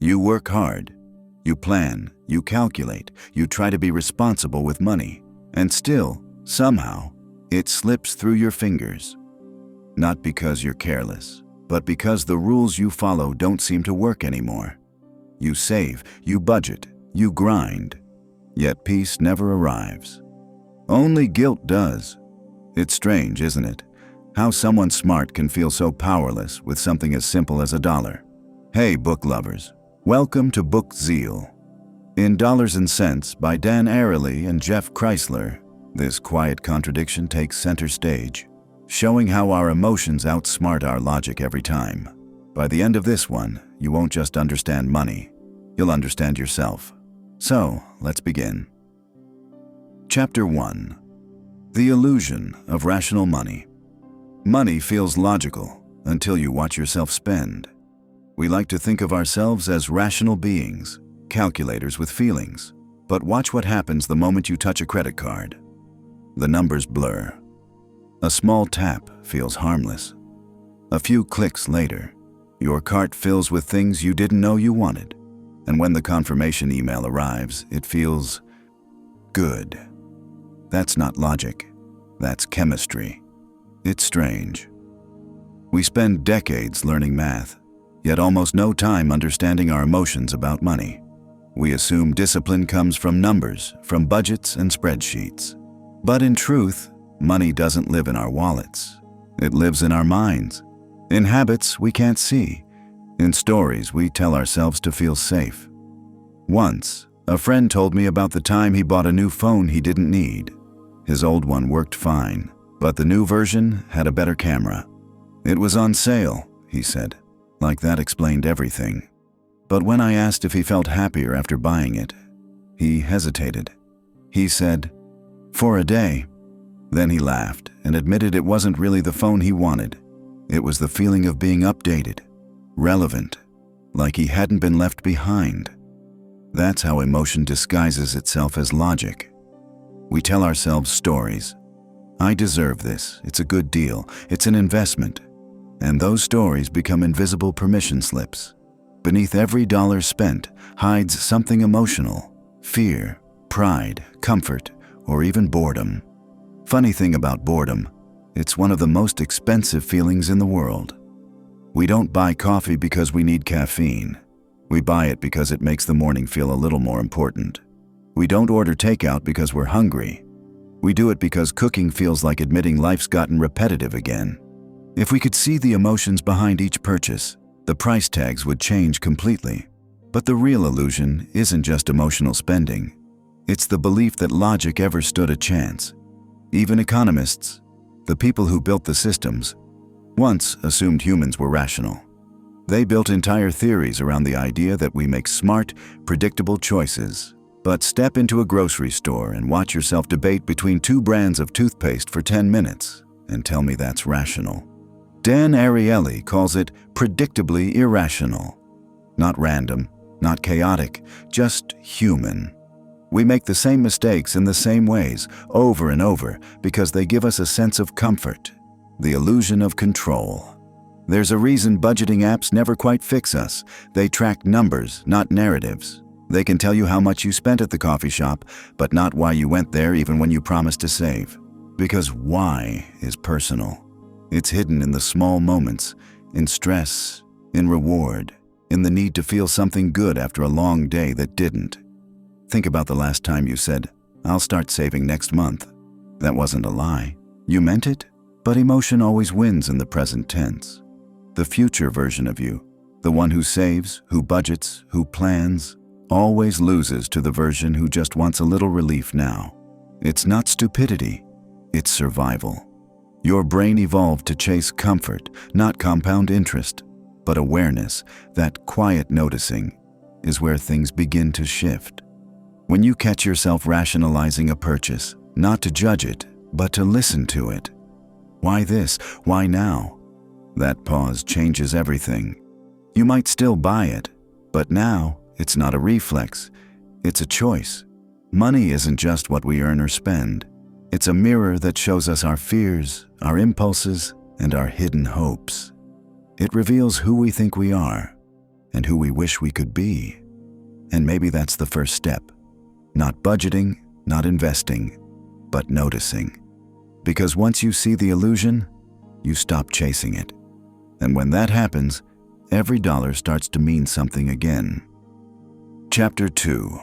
You work hard. You plan, you calculate, you try to be responsible with money, and still, somehow, it slips through your fingers. Not because you're careless, but because the rules you follow don't seem to work anymore. You save, you budget, you grind, yet peace never arrives. Only guilt does. It's strange, isn't it? How someone smart can feel so powerless with something as simple as $1. Hey, book lovers. Welcome to BookZeal. In Dollars and Cents by Dan Ariely and Jeff Kreisler, this quiet contradiction takes center stage, showing how our emotions outsmart our logic every time. By the end of this one, you won't just understand money, you'll understand yourself. So, let's begin. Chapter 1. The Illusion of Rational Money. Money feels logical until you watch yourself spend. We like to think of ourselves as rational beings, calculators with feelings. But watch what happens the moment you touch a credit card. The numbers blur. A small tap feels harmless. A few clicks later, your cart fills with things you didn't know you wanted. And when the confirmation email arrives, it feels good. That's not logic. That's chemistry. It's strange. We spend decades learning math, yet almost no time understanding our emotions about money. We assume discipline comes from numbers, from budgets and spreadsheets. But in truth, money doesn't live in our wallets. It lives in our minds, in habits we can't see, in stories we tell ourselves to feel safe. Once, a friend told me about the time he bought a new phone he didn't need. His old one worked fine, but the new version had a better camera. It was on sale, he said. Like that explained everything. But when I asked if he felt happier after buying it, he hesitated. He said, "For a day." Then he laughed and admitted it wasn't really the phone he wanted. It was the feeling of being updated, relevant, like he hadn't been left behind. That's how emotion disguises itself as logic. We tell ourselves stories. I deserve this, it's a good deal, it's an investment. And those stories become invisible permission slips. Beneath every dollar spent hides something emotional, fear, pride, comfort, or even boredom. Funny thing about boredom, it's one of the most expensive feelings in the world. We don't buy coffee because we need caffeine. We buy it because it makes the morning feel a little more important. We don't order takeout because we're hungry. We do it because cooking feels like admitting life's gotten repetitive again. If we could see the emotions behind each purchase, the price tags would change completely. But the real illusion isn't just emotional spending. It's the belief that logic ever stood a chance. Even economists, the people who built the systems, once assumed humans were rational. They built entire theories around the idea that we make smart, predictable choices. But step into a grocery store and watch yourself debate between two brands of toothpaste for 10 minutes and tell me that's rational. Dan Ariely calls it predictably irrational. Not random, not chaotic, just human. We make the same mistakes in the same ways, over and over, because they give us a sense of comfort, the illusion of control. There's a reason budgeting apps never quite fix us. They track numbers, not narratives. They can tell you how much you spent at the coffee shop, but not why you went there even when you promised to save. Because why is personal. It's hidden in the small moments, in stress, in reward, in the need to feel something good after a long day that didn't. Think about the last time you said, "I'll start saving next month." That wasn't a lie. You meant it, but emotion always wins in the present tense. The future version of you, the one who saves, who budgets, who plans, always loses to the version who just wants a little relief now. It's not stupidity, it's survival. Your brain evolved to chase comfort, not compound interest, but awareness, that quiet noticing, is where things begin to shift. When you catch yourself rationalizing a purchase, not to judge it, but to listen to it. Why this? Why now? That pause changes everything. You might still buy it, but now it's not a reflex, it's a choice. Money isn't just what we earn or spend. It's a mirror that shows us our fears, our impulses, and our hidden hopes. It reveals who we think we are, and who we wish we could be. And maybe that's the first step. Not budgeting, not investing, but noticing. Because once you see the illusion, you stop chasing it. And when that happens, every dollar starts to mean something again. Chapter 2.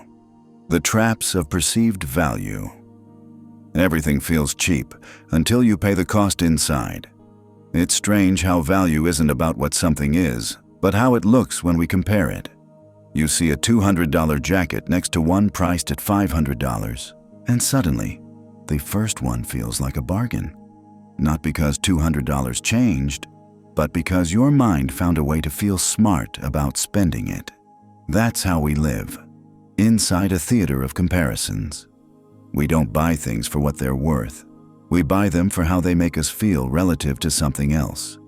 The Traps of Perceived Value. Everything feels cheap until you pay the cost inside. It's strange how value isn't about what something is, but how it looks when we compare it. You see a $200 jacket next to one priced at $500, and suddenly, the first one feels like a bargain. Not because $200 changed, but because your mind found a way to feel smart about spending it. That's how we live, inside a theater of comparisons. We don't buy things for what they're worth. We buy them for how they make us feel relative to something else.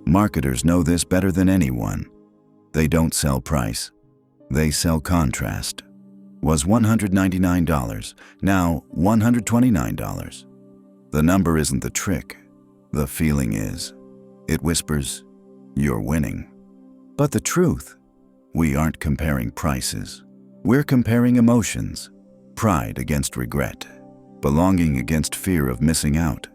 Marketers know this better than anyone. They don't sell price. They sell contrast. Was $199, now $129. The number isn't the trick. The feeling is. It whispers, "You're winning." But the truth, we aren't comparing prices. We're comparing emotions. Pride against regret. Belonging against fear of missing out.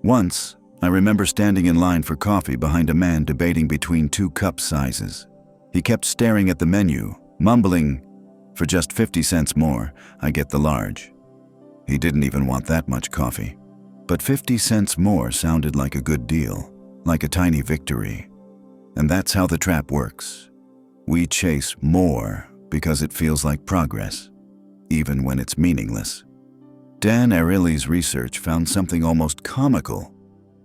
Once, I remember standing in line for coffee behind a man debating between two cup sizes. He kept staring at the menu, mumbling, "For just 50 cents more, I get the large." He didn't even want that much coffee. But 50 cents more sounded like a good deal, like a tiny victory. And that's how the trap works. We chase more because it feels like progress, even when it's meaningless. Dan Ariely's research found something almost comical.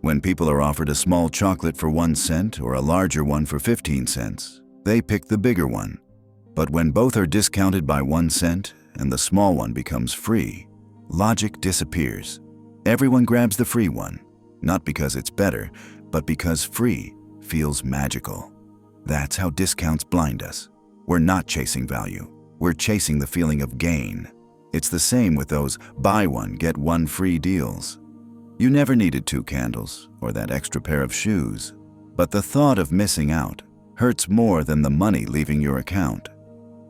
When people are offered a small chocolate for 1 cent or a larger one for 15 cents, they pick the bigger one. But when both are discounted by 1 cent and the small one becomes free, logic disappears. Everyone grabs the free one, not because it's better, but because free feels magical. That's how discounts blind us. We're not chasing value. We're chasing the feeling of gain. It's the same with those buy one, get one free deals. You never needed 2 candles or that extra pair of shoes. But the thought of missing out hurts more than the money leaving your account.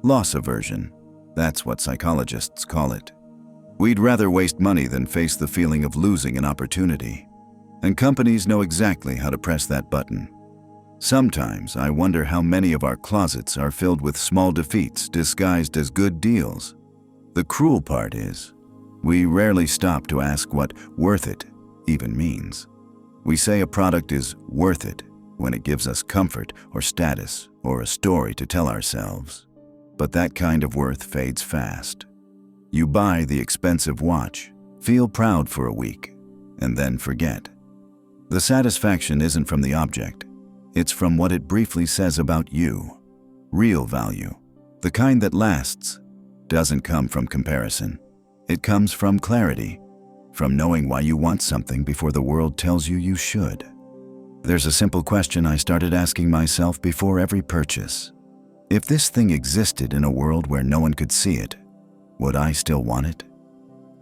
Loss aversion. That's what psychologists call it. We'd rather waste money than face the feeling of losing an opportunity. And companies know exactly how to press that button. Sometimes I wonder how many of our closets are filled with small defeats disguised as good deals. The cruel part is, we rarely stop to ask what worth it even means. We say a product is worth it when it gives us comfort or status or a story to tell ourselves. But that kind of worth fades fast. You buy the expensive watch, feel proud for a week, and then forget. The satisfaction isn't from the object. It's from what it briefly says about you. Real value, the kind that lasts, doesn't come from comparison. It comes from clarity, from knowing why you want something before the world tells you you should. There's a simple question I started asking myself before every purchase. If this thing existed in a world where no one could see it, would I still want it?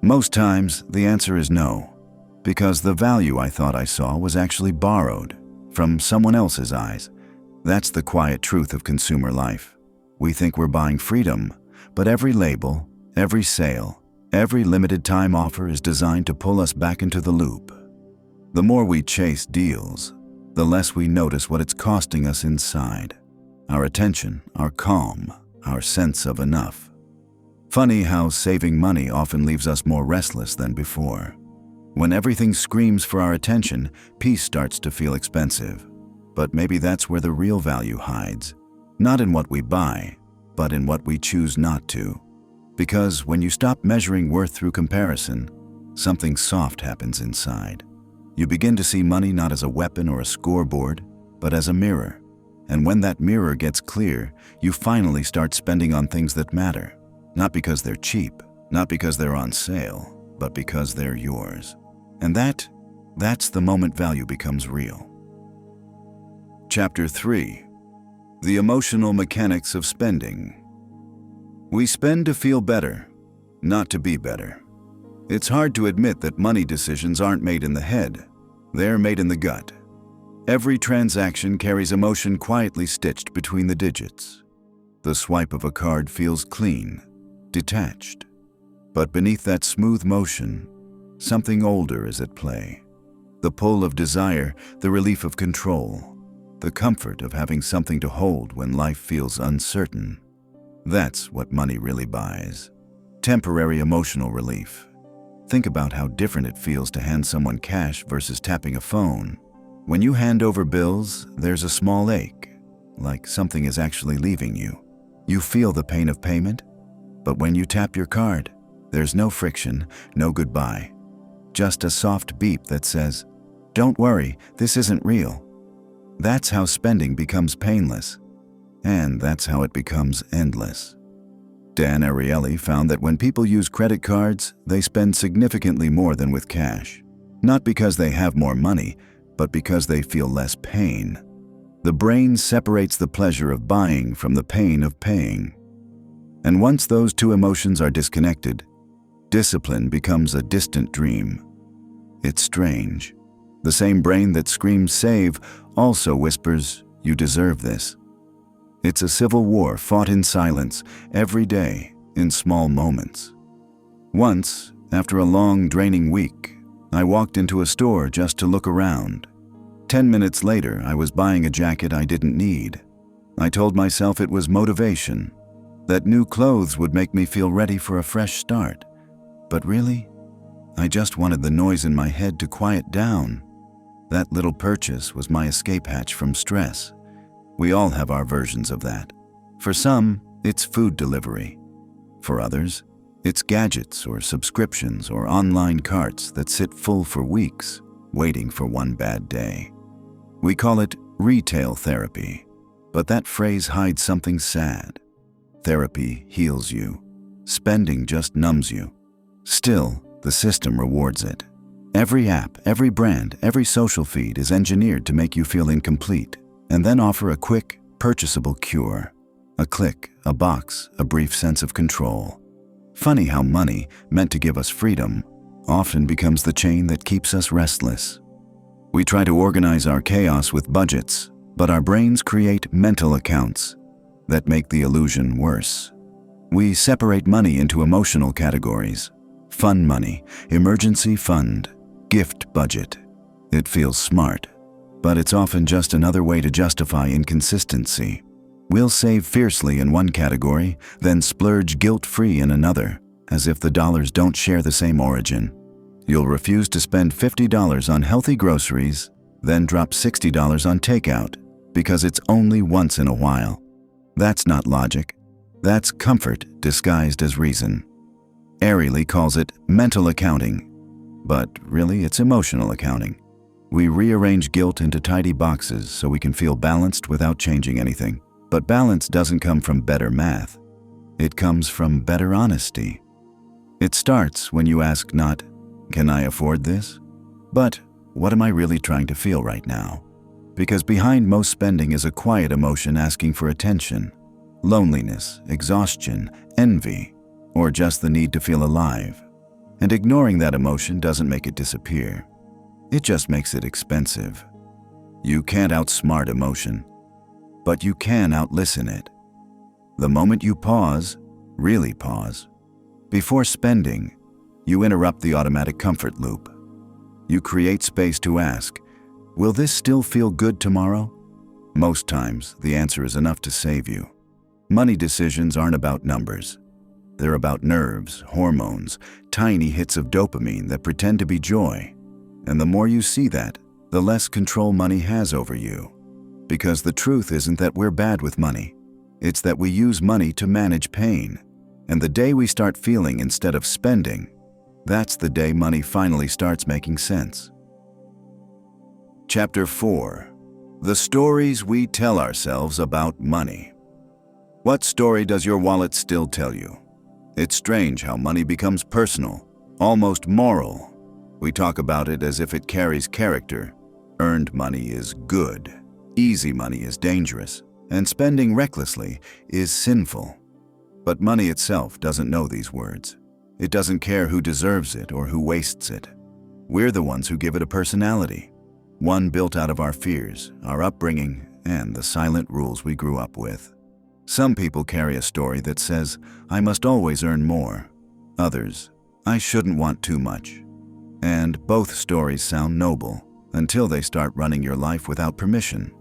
Most times, the answer is no, because the value I thought I saw was actually borrowed from someone else's eyes. That's the quiet truth of consumer life. We think we're buying freedom, but every label, every sale, every limited time offer is designed to pull us back into the loop. The more we chase deals, the less we notice what it's costing us inside. Our attention, our calm, our sense of enough. Funny how saving money often leaves us more restless than before. When everything screams for our attention, peace starts to feel expensive. But maybe that's where the real value hides. Not in what we buy, but in what we choose not to. Because when you stop measuring worth through comparison, something soft happens inside. You begin to see money not as a weapon or a scoreboard, but as a mirror. And when that mirror gets clear, you finally start spending on things that matter. Not because they're cheap, not because they're on sale, but because they're yours. And that's the moment value becomes real. Chapter 3. The Emotional Mechanics of Spending. We spend to feel better, not to be better. It's hard to admit that money decisions aren't made in the head. They're made in the gut. Every transaction carries emotion quietly stitched between the digits. The swipe of a card feels clean, detached. But beneath that smooth motion, something older is at play. The pull of desire, the relief of control, the comfort of having something to hold when life feels uncertain. That's what money really buys. Temporary emotional relief. Think about how different it feels to hand someone cash versus tapping a phone. When you hand over bills, there's a small ache, like something is actually leaving you. You feel the pain of payment, but when you tap your card, there's no friction, no goodbye. Just a soft beep that says, "Don't worry, this isn't real." That's how spending becomes painless, and that's how it becomes endless. Dan Ariely found that when people use credit cards, they spend significantly more than with cash. Not because they have more money, but because they feel less pain. The brain separates the pleasure of buying from the pain of paying. And once those two emotions are disconnected, discipline becomes a distant dream. It's strange. The same brain that screams save also whispers, "You deserve this." It's a civil war fought in silence, every day, in small moments. Once, after a long, draining week, I walked into a store just to look around. 10 minutes later, I was buying a jacket I didn't need. I told myself it was motivation, that new clothes would make me feel ready for a fresh start. But really, I just wanted the noise in my head to quiet down. That little purchase was my escape hatch from stress. We all have our versions of that. For some, it's food delivery. For others, it's gadgets or subscriptions or online carts that sit full for weeks, waiting for one bad day. We call it retail therapy, but that phrase hides something sad. Therapy heals you. Spending just numbs you. Still, the system rewards it. Every app, every brand, every social feed is engineered to make you feel incomplete, and then offer a quick, purchasable cure. A click, a box, a brief sense of control. Funny how money, meant to give us freedom, often becomes the chain that keeps us restless. We try to organize our chaos with budgets, but our brains create mental accounts that make the illusion worse. We separate money into emotional categories. Fun money, emergency fund, gift budget. It feels smart, but it's often just another way to justify inconsistency. We'll save fiercely in one category, then splurge guilt-free in another, as if the dollars don't share the same origin. You'll refuse to spend $50 on healthy groceries, then drop $60 on takeout, because it's only once in a while. That's not logic. That's comfort disguised as reason. Ariely calls it mental accounting, but really it's emotional accounting. We rearrange guilt into tidy boxes so we can feel balanced without changing anything. But balance doesn't come from better math. It comes from better honesty. It starts when you ask not, "Can I afford this?" but "What am I really trying to feel right now?" Because behind most spending is a quiet emotion asking for attention. Loneliness, exhaustion, envy, or just the need to feel alive. And ignoring that emotion doesn't make it disappear. It just makes it expensive. You can't outsmart emotion, but you can outlisten it. The moment you pause, really pause, before spending, you interrupt the automatic comfort loop. You create space to ask, will this still feel good tomorrow? Most times, the answer is enough to save you. Money decisions aren't about numbers. They're about nerves, hormones, tiny hits of dopamine that pretend to be joy. And the more you see that, the less control money has over you. Because the truth isn't that we're bad with money. It's that we use money to manage pain. And the day we start feeling instead of spending, that's the day money finally starts making sense. Chapter 4. The stories we tell ourselves about money. What story does your wallet still tell you? It's strange how money becomes personal, almost moral. We talk about it as if it carries character. Earned money is good. Easy money is dangerous. And spending recklessly is sinful. But money itself doesn't know these words. It doesn't care who deserves it or who wastes it. We're the ones who give it a personality. one built out of our fears, our upbringing, and the silent rules we grew up with. Some people carry a story that says, I must always earn more. Others, I shouldn't want too much. And both stories sound noble until they start running your life without permission.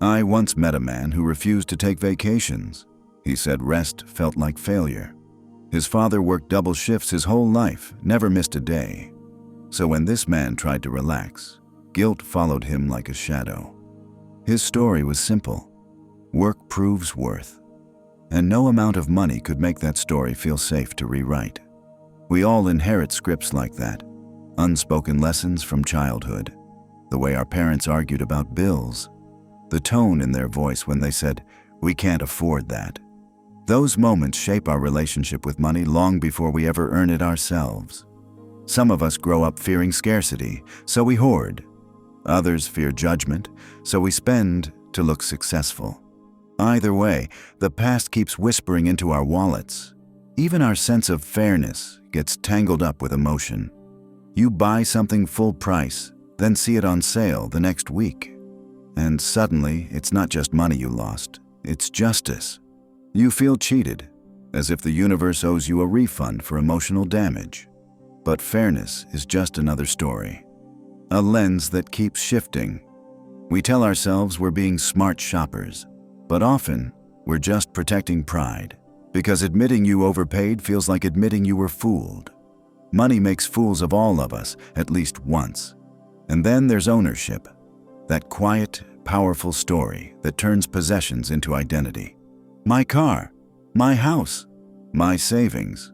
I once met a man who refused to take vacations. He said rest felt like failure. His father worked double shifts his whole life, never missed a day. So when this man tried to relax, guilt followed him like a shadow. His story was simple. Work proves worth. And no amount of money could make that story feel safe to rewrite. We all inherit scripts like that. Unspoken lessons from childhood. The way our parents argued about bills. The tone in their voice when they said, we can't afford that. Those moments shape our relationship with money long before we ever earn it ourselves. Some of us grow up fearing scarcity, so we hoard. Others fear judgment, so we spend to look successful. Either way, the past keeps whispering into our wallets. Even our sense of fairness gets tangled up with emotion. You buy something full price, then see it on sale the next week. And suddenly, it's not just money you lost, it's justice. You feel cheated, as if the universe owes you a refund for emotional damage. But fairness is just another story. A lens that keeps shifting. We tell ourselves we're being smart shoppers, but often we're just protecting pride, because admitting you overpaid feels like admitting you were fooled. Money makes fools of all of us at least once. And then there's ownership, that quiet, powerful story that turns possessions into identity. My car, my house, my savings.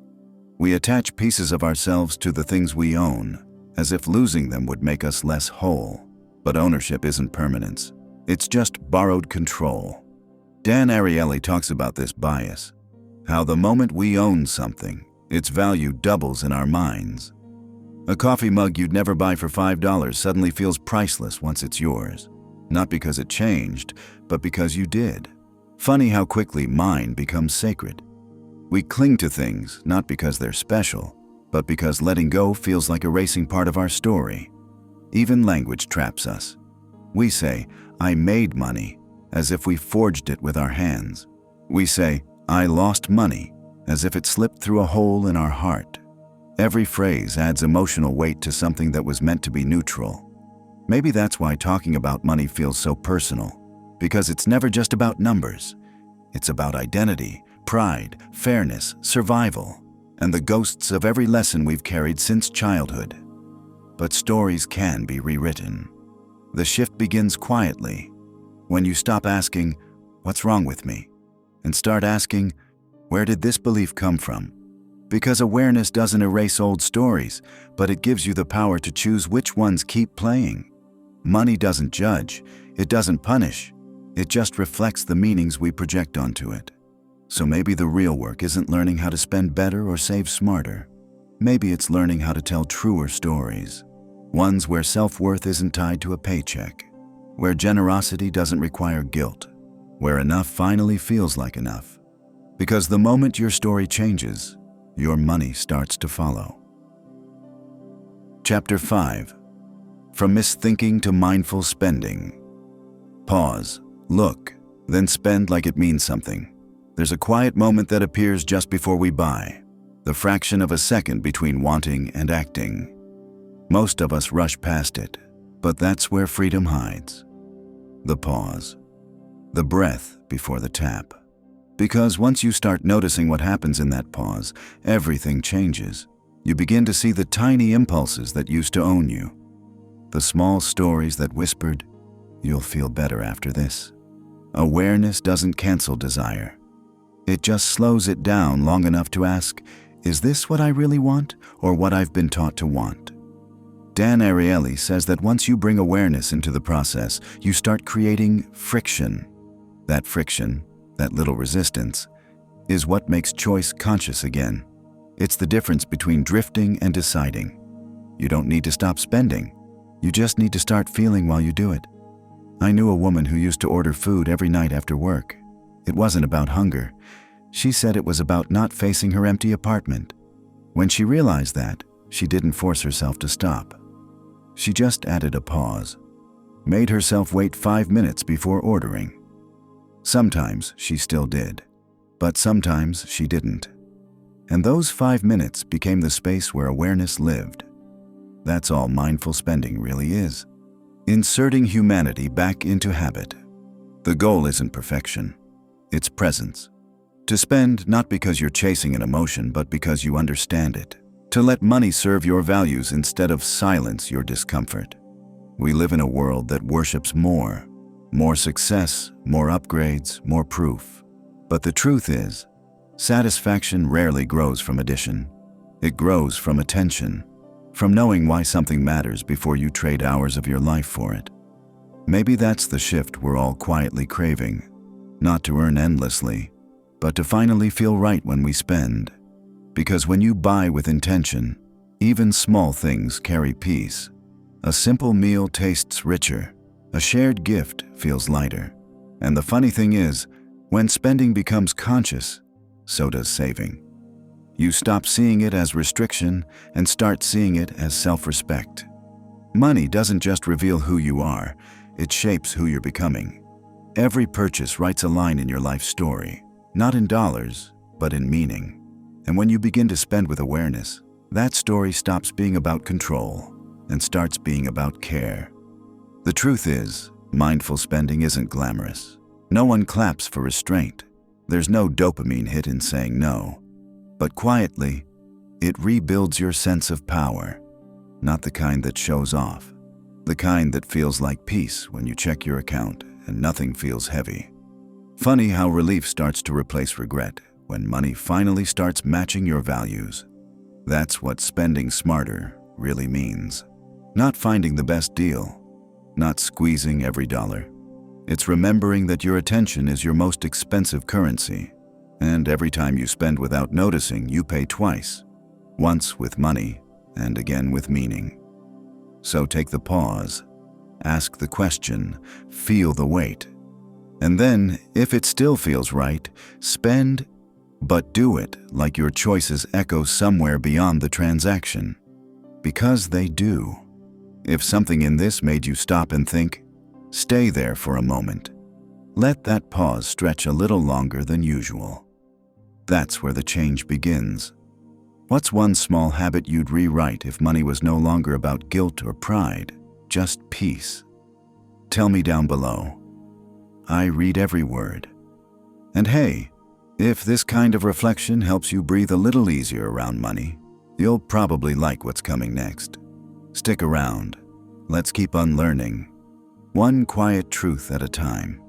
We attach pieces of ourselves to the things we own, as if losing them would make us less whole. But ownership isn't permanence. It's just borrowed control. Dan Ariely talks about this bias, how the moment we own something, its value doubles in our minds. A coffee mug you'd never buy for $5 suddenly feels priceless once it's yours. Not because it changed, but because you did. Funny how quickly mine becomes sacred. We cling to things not because they're special, but because letting go feels like erasing part of our story. Even language traps us. We say, I made money, as if we forged it with our hands. We say, I lost money, as if it slipped through a hole in our heart. Every phrase adds emotional weight to something that was meant to be neutral. Maybe that's why talking about money feels so personal, because it's never just about numbers. It's about identity, pride, fairness, survival, and the ghosts of every lesson we've carried since childhood. But stories can be rewritten. The shift begins quietly, when you stop asking, what's wrong with me? And start asking, where did this belief come from? Because awareness doesn't erase old stories, but it gives you the power to choose which ones keep playing. Money doesn't judge, it doesn't punish, it just reflects the meanings we project onto it. So maybe the real work isn't learning how to spend better or save smarter. Maybe it's learning how to tell truer stories. Ones where self-worth isn't tied to a paycheck. Where generosity doesn't require guilt. Where enough finally feels like enough. Because the moment your story changes, your money starts to follow. Chapter 5. From Misthinking to Mindful Spending. Pause, look, then spend like it means something. There's a quiet moment that appears just before we buy, the fraction of a second between wanting and acting. Most of us rush past it, but that's where freedom hides. The pause. The breath before the tap. Because once you start noticing what happens in that pause, everything changes. You begin to see the tiny impulses that used to own you. The small stories that whispered, you'll feel better after this. Awareness doesn't cancel desire. It just slows it down long enough to ask, is this what I really want or what I've been taught to want? Dan Ariely says that once you bring awareness into the process, you start creating friction. That friction, that little resistance, is what makes choice conscious again. It's the difference between drifting and deciding. You don't need to stop spending. You just need to start feeling while you do it. I knew a woman who used to order food every night after work. It wasn't about hunger. She said it was about not facing her empty apartment. When she realized that, she didn't force herself to stop. She just added a pause. made herself wait 5 minutes before ordering. Sometimes she still did, but sometimes she didn't. And those 5 minutes became the space where awareness lived. That's all mindful spending really is. Inserting humanity back into habit. The goal isn't perfection, it's presence. To spend not because you're chasing an emotion, but because you understand it. To let money serve your values instead of silence your discomfort. We live in a world that worships more success, more upgrades, more proof. But the truth is, satisfaction rarely grows from addition. It grows from attention, from knowing why something matters before you trade hours of your life for it. Maybe that's the shift we're all quietly craving, not to earn endlessly, but to finally feel right when we spend. Because when you buy with intention, even small things carry peace. A simple meal tastes richer, a shared gift feels lighter. And the funny thing is, when spending becomes conscious, so does saving. You stop seeing it as restriction and start seeing it as self-respect. Money doesn't just reveal who you are, it shapes who you're becoming. Every purchase writes a line in your life story, not in dollars, but in meaning. And when you begin to spend with awareness, that story stops being about control and starts being about care. The truth is, mindful spending isn't glamorous. No one claps for restraint. There's no dopamine hit in saying no. But quietly, it rebuilds your sense of power. Not the kind that shows off. The kind that feels like peace when you check your account and nothing feels heavy. Funny how relief starts to replace regret when money finally starts matching your values. That's what spending smarter really means. Not finding the best deal, not squeezing every dollar. It's remembering that your attention is your most expensive currency, and every time you spend without noticing, you pay twice. Once with money, and again with meaning. So take the pause, ask the question, feel the weight. And then, if it still feels right, spend, but do it like your choices echo somewhere beyond the transaction. Because they do. If something in this made you stop and think, stay there for a moment. Let that pause stretch a little longer than usual. That's where the change begins. What's one small habit you'd rewrite if money was no longer about guilt or pride, just peace? Tell me down below. I read every word. And hey, if this kind of reflection helps you breathe a little easier around money, you'll probably like what's coming next. Stick around. Let's keep unlearning, one quiet truth at a time.